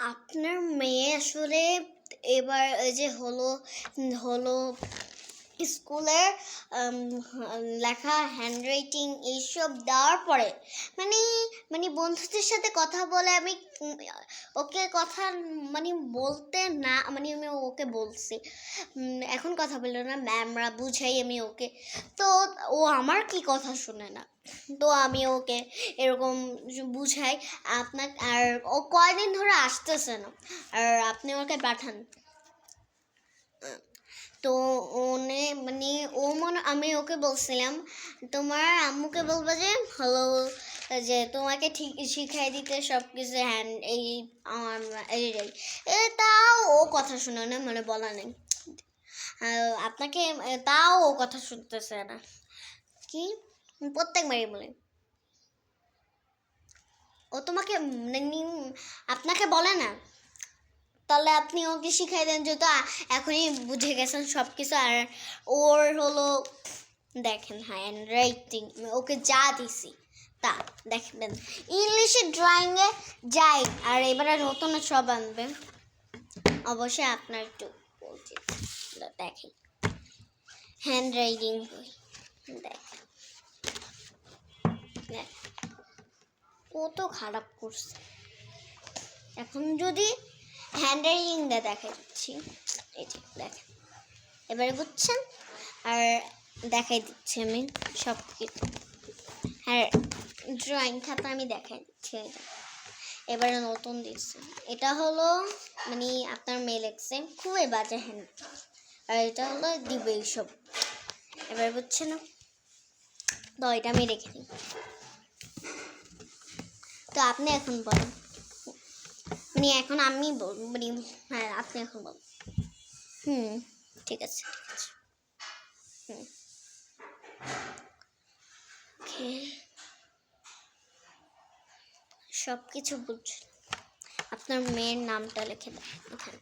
আপনার মেয়ে আসলে এবার এই যে হলো হলো স্কুলে লেখা হ্যান্ডরাইটিং এইসব দেওয়ার পরে মানে মানে বন্ধুদের সাথে কথা বলে আমি ওকে কথা মানে বলতে না মানে আমি ওকে বলছি এখন কথা বললো না ম্যামরা বুঝাই আমি ওকে। তো ও আমার কি কথা শুনে না, তো আমি ওকে এরকম বুঝাই। আপনার আর ও কয়দিন ধরে আসতেছে না, আর আপনি ওকে পাঠান। তো ওনে মানে আমি ওকে বলছিলাম তোমার আম্মুকে বলবো যে হলো যে তোমাকে ঠিক শিখাই দিতে সব কিছু হ্যান্ড এই তাও ও কথা শুনে না, মানে বলা নেই আপনাকে, তাও ও কথা শুনতেছে না। কি প্রত্যেকবারই বলে ও তোমাকে আপনাকে বলে না, তাহলে আপনি ওকে শিখাই দেন, যেহেতু এখনই বুঝে গেছেন সব কিছু। আর ওর হলো দেখেন হ্যান্ড রাইটিং ওকে যা দিছি তা দেখবেন, ইংলিশে ড্রয়িংয়ে যাই আর এবারে নতুন সব আনবে। অবশ্যই আপনার একটু বলছি দেখেন হ্যান্ড রাইটিং দেখ কত খারাপ করছে। এখন যদি হ্যান্ড রাইটিংটা দেখা দিচ্ছি, এই যে দেখেন এবারে বুঝছেন, আর দেখাই দিচ্ছি আমি সব কিছু। আর ড্রয়িং খাতা আমি দেখাই দিচ্ছি, এবারে নতুন দিচ্ছি। এটা হলো মানে আপনার মেয়ে লেখছে খুবই বাজে হ্যান্ড, আর এটা হলো দিবে এইসব। এবার বুঝছে না, তো এটা আমি রেখে দিই। তো আপনি এখন বলেন, মানে এখন আমি বলবো, মানে হ্যাঁ আপনি এখন বলুন। ঠিক আছে ঠিক আছে। সব কিছু বুঝছেন, আপনার মেয়ের নামটা লিখে দেন এখানে,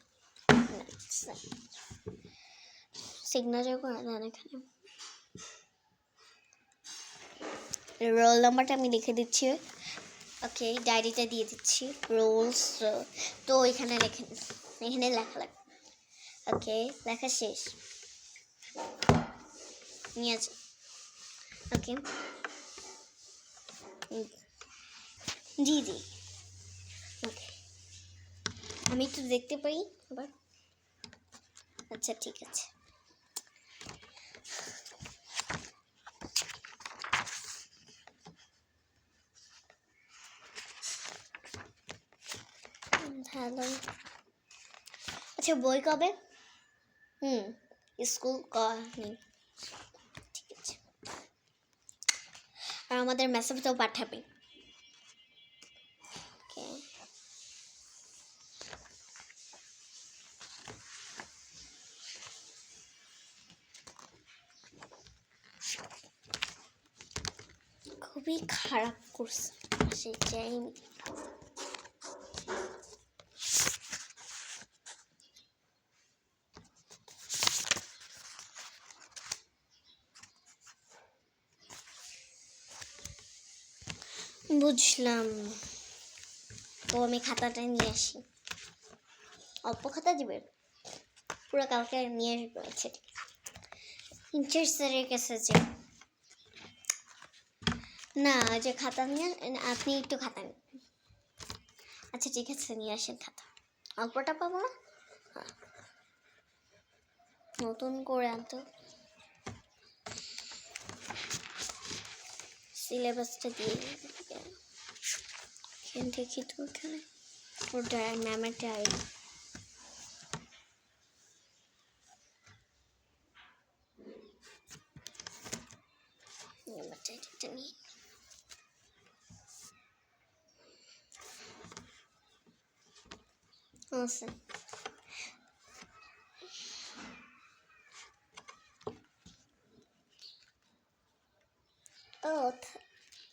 সিগনেচার করে দেন এখানে। রোল নাম্বারটা আমি লিখে দিচ্ছি, ওকে ডায়েরিটা দিয়ে দিচ্ছি রোলস। তো এখানে লিখে এখানে লেখা লাগবে। ওকে লেখা শেষ, নিয়ে আছে। ওকে জি জি ওকে, আমি একটু দেখতে পাই আবার। আচ্ছা ঠিক আছে। হ্যালো, আচ্ছা বই কবে? স্কুল নেই, ঠিক আছে। আর আমাদের মেসেজটাও পাঠাবে। খুবই খারাপ করছে সেটাই। বুঝলাম, তো আমি খাতাটা নিয়ে আসি। অল্প খাতা দিবে, পুরো কালকে নিয়ে আসবে। আচ্ছা ঠিক আছে, ইনচার্জ স্যারের কাছে যে না যে খাতা নিয়ে আপনি একটু খাতা নিন। আচ্ছা ঠিক আছে নিয়ে আসেন খাতা, অল্পটা পাবো না, নতুন করে আনতো। সিলেবাসটা দিয়ে দেখি তো এখানে ওর ম্যামের ডায়েরি। ডায়েরিটা নিয়ে আচ্ছা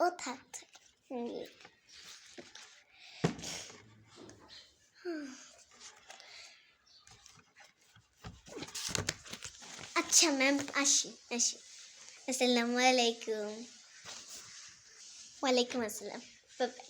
ও থাক আচ্ছা ম্যাম আসি। আসসালামু আলাইকুম। ওয়ালাইকুম আসসালাম, বাই বাই।